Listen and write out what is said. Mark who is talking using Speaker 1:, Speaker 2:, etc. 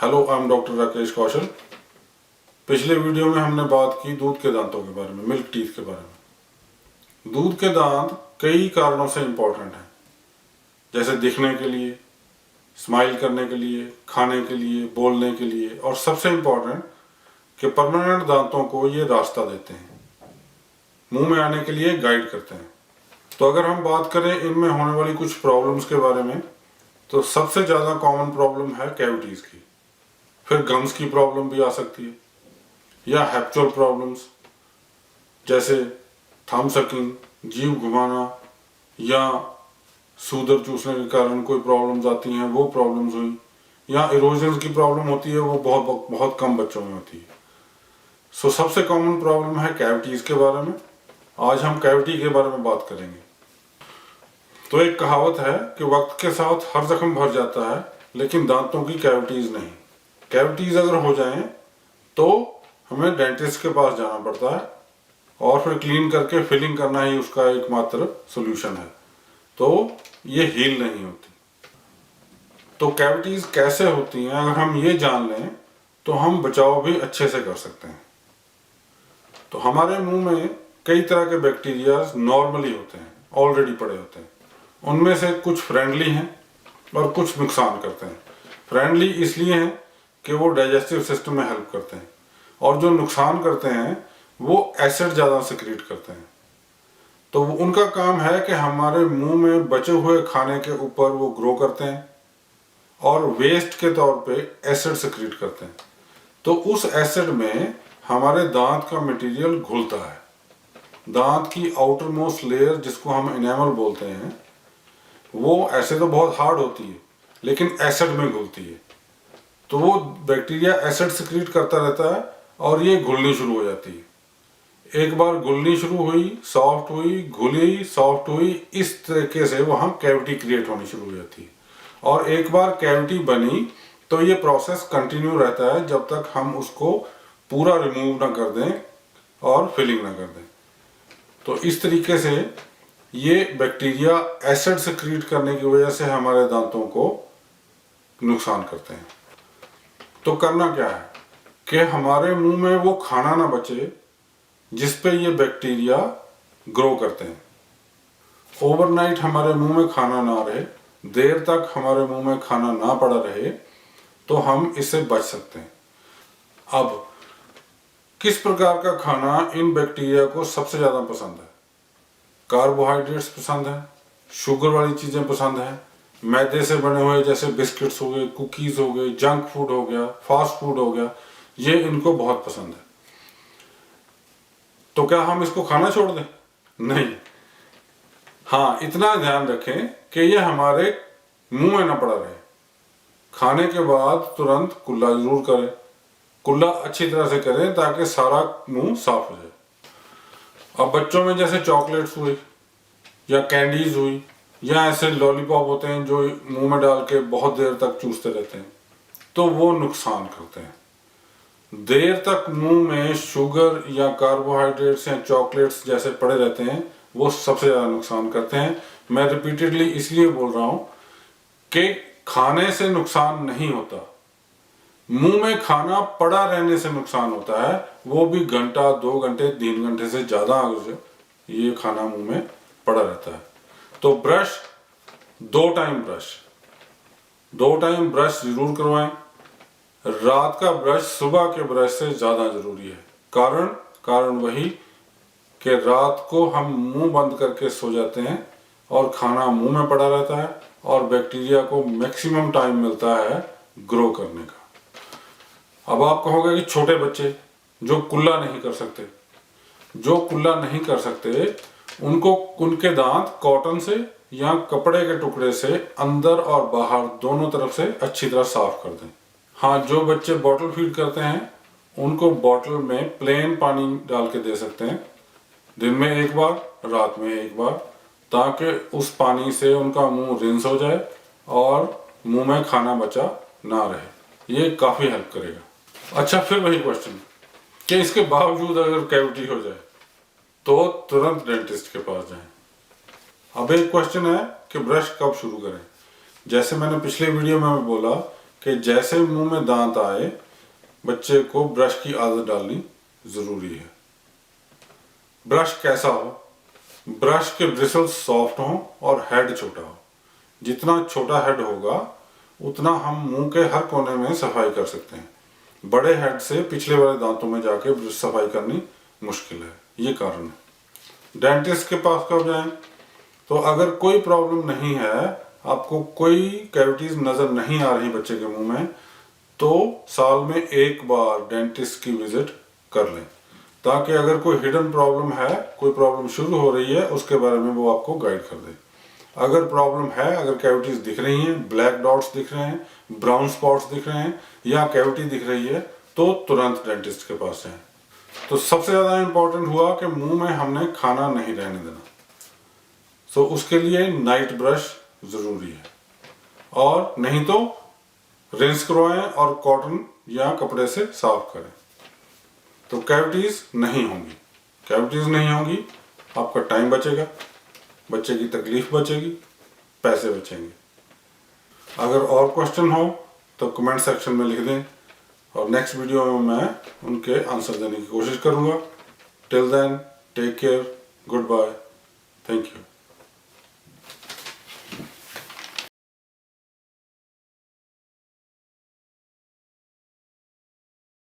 Speaker 1: Hello, I am doctor Rakesh Kaushal. पिछले वीडियो में हमने बात की दूध के दांतों के बारे में, मिल्क टीथ के बारे में। दूध के दांत कई कारणों से इम्पोर्टेंट हैं, जैसे दिखने के लिए, स्माइल करने के लिए, खाने के लिए, बोलने के लिए, और सबसे इम्पोर्टेंट कि परमानेंट दांतों को ये रास्ता देते हैं, मुंह में आने के लिए गाइड करते हैं। तो अगर हम बात करें इनमें होने वाली कुछ प्रॉब्लम्स के बारे में, तो सबसे ज़्यादा कॉमन प्रॉब्लम है कैविटीज़ की। फिर गम्स की प्रॉब्लम भी आ सकती है, या हैप्चुअल प्रॉब्लम्स जैसे थंब सकिंग, जीभ घुमाना, या सूदर चूसने के कारण कोई प्रॉब्लम्स आती हैं, वो प्रॉब्लम्स हुई, या इरोजन की प्रॉब्लम होती है, वो बहुत बहुत कम बच्चों में होती है। सो सबसे कॉमन प्रॉब्लम है कैविटीज़ के बारे में। आज हम कैविटी के बारे में बात करेंगे। तो एक कहावत है कि वक्त के साथ हर जख्म भर जाता है, लेकिन दांतों की कैविटीज़ नहीं। कैविटीज़ अगर हो जाएं तो हमें डेंटिस्ट के पास जाना पड़ता है, और फिर क्लीन करके फिलिंग करना ही उसका एकमात्र सोल्यूशन है। तो ये हील नहीं होती। तो कैविटीज़ कैसे होती हैं, अगर हम ये जान लें तो हम बचाव भी अच्छे से कर सकते हैं। तो हमारे मुंह में कई तरह के बैक्टीरिया नॉर्मली होते हैं, ऑलरेडी पड़े होते हैं। उनमें से कुछ फ्रेंडली हैं और कुछ नुकसान करते हैं। फ्रेंडली इसलिए हैं कि वो डाइजेस्टिव सिस्टम में हेल्प करते हैं, और जो नुकसान करते हैं वो एसिड ज़्यादा सिक्रीट करते हैं। तो उनका काम है कि हमारे मुंह में बचे हुए खाने के ऊपर वो ग्रो करते हैं और वेस्ट के तौर पे एसिड सिक्रीट करते हैं। तो उस एसिड में हमारे दांत का मटेरियल घुलता है। दांत की आउटर मोस्ट लेयर, जिसको हम इनेमल बोलते हैं, वो ऐसे तो बहुत हार्ड होती है, लेकिन एसिड में घुलती है। तो वो बैक्टीरिया एसिड सिक्रीट करता रहता है और ये घुलनी शुरू हो जाती है। एक बार घुलनी शुरू हुई, सॉफ्ट हुई, घुली, सॉफ्ट हुई, इस तरीके से वहाँ कैविटी क्रिएट होनी शुरू हो जाती है। और एक बार कैविटी बनी तो ये प्रोसेस कंटिन्यू रहता है जब तक हम उसको पूरा रिमूव ना कर दें और फिलिंग ना कर दें। तो इस तरीके से ये बैक्टीरिया एसिड सिक्रीट करने की वजह से हमारे दांतों को नुकसान करते हैं। तो करना क्या है कि हमारे मुंह में वो खाना ना बचे जिस पे ये बैक्टीरिया ग्रो करते हैं। ओवरनाइट हमारे मुंह में खाना ना रहे, देर तक हमारे मुंह में खाना ना पड़ा रहे, तो हम इससे बच सकते हैं। अब किस प्रकार का खाना इन बैक्टीरिया को सबसे ज़्यादा पसंद है? कार्बोहाइड्रेट्स पसंद है, शुगर वाली चीज़ें पसंद है, मैदे से बने हुए जैसे बिस्किट्स हो गए, कुकीज़ हो गए, जंक फूड हो गया, फास्ट फूड हो गया, ये इनको बहुत पसंद है। तो क्या हम इसको खाना छोड़ दें? नहीं। हाँ, इतना ध्यान रखें कि ये हमारे मुंह में ना पड़ा रहे। खाने के बाद तुरंत कुल्ला जरूर करें। कुल्ला अच्छी तरह से करें ताकि सारा मुंह साफ हो जाए। अब बच्चों में जैसे चॉकलेट्स हुई, या कैंडीज हुई, या ऐसे लॉलीपॉप होते हैं जो मुंह में डाल के बहुत देर तक चूसते रहते हैं, तो वो नुकसान करते हैं। देर तक मुंह में शुगर या कार्बोहाइड्रेट्स या चॉकलेट्स जैसे पड़े रहते हैं, वो सबसे ज़्यादा नुकसान करते हैं। मैं रिपीटेडली इसलिए बोल रहा हूँ कि खाने से नुकसान नहीं होता, मुंह में खाना पड़ा रहने से नुकसान होता है। वो भी घंटा, 2 घंटे, 3 घंटे से ज़्यादा ये खाना मुंह में पड़ा रहता है। तो ब्रश, 2 टाइम ब्रश जरूर करवाएं। रात का ब्रश सुबह के ब्रश से ज़्यादा ज़रूरी है। कारण वही कि रात को हम मुंह बंद करके सो जाते हैं और खाना मुंह में पड़ा रहता है, और बैक्टीरिया को मैक्सिमम टाइम मिलता है ग्रो करने का। अब आप कहोगे कि छोटे बच्चे जो कुल्ला नहीं कर सकते, उनको उनके दांत कॉटन से या कपड़े के टुकड़े से अंदर और बाहर दोनों तरफ से अच्छी तरह साफ कर दें। हाँ, जो बच्चे बॉटल फीड करते हैं उनको बॉटल में प्लेन पानी डाल के दे सकते हैं, दिन में 1 बार, रात में 1 बार, ताकि उस पानी से उनका मुंह रिंस हो जाए और मुंह में खाना बचा ना रहे। ये काफ़ी हेल्प करेगा। अच्छा, फिर वही क्वेश्चन कि इसके बावजूद अगर कैविटी हो जाए तो तुरंत डेंटिस्ट के पास जाएं। अब एक क्वेश्चन है कि ब्रश कब शुरू करें। जैसे मैंने पिछले वीडियो में बोला कि जैसे मुंह में दांत आए बच्चे को ब्रश की आदत डालनी ज़रूरी है। ब्रश कैसा हो? ब्रश के ब्रिसल्स सॉफ्ट हों और हेड छोटा हो। जितना छोटा हेड होगा उतना हम मुंह के हर कोने में सफाई कर सकते हैं। बड़े हेड से पिछले वाले दांतों में जाके सफाई करनी मुश्किल है, ये कारण है। डेंटिस्ट के पास कब जाएं? तो अगर कोई प्रॉब्लम नहीं है, आपको कोई कैविटीज नजर नहीं आ रही बच्चे के मुंह में, तो साल में एक बार डेंटिस्ट की विजिट कर लें, ताकि अगर कोई हिडन प्रॉब्लम है, कोई प्रॉब्लम शुरू हो रही है, उसके बारे में वो आपको गाइड कर दे। अगर प्रॉब्लम है, अगर कैविटीज दिख रही हैं, ब्लैक डॉट्स दिख रहे हैं, ब्राउन स्पॉट्स दिख रहे हैं या कैविटी दिख रही है, तो तुरंत डेंटिस्ट के पास जाएं। तो सबसे ज़्यादा इम्पोर्टेंट हुआ कि मुंह में हमने खाना नहीं रहने देना, तो उसके लिए नाइट ब्रश ज़रूरी है, और नहीं तो रिंस करवाएं और कॉटन या कपड़े से साफ करें, तो कैविटीज नहीं होंगी। कैविटीज नहीं होंगी, आपका टाइम बचेगा, बच्चे की तकलीफ बचेगी, पैसे बचेंगे। अगर और क्वेश्चन हो तो कमेंट सेक्शन में लिख दें, और नेक्स्ट वीडियो में मैं उनके आंसर देने की कोशिश करूंगा। Till then, take care, goodbye, thank you.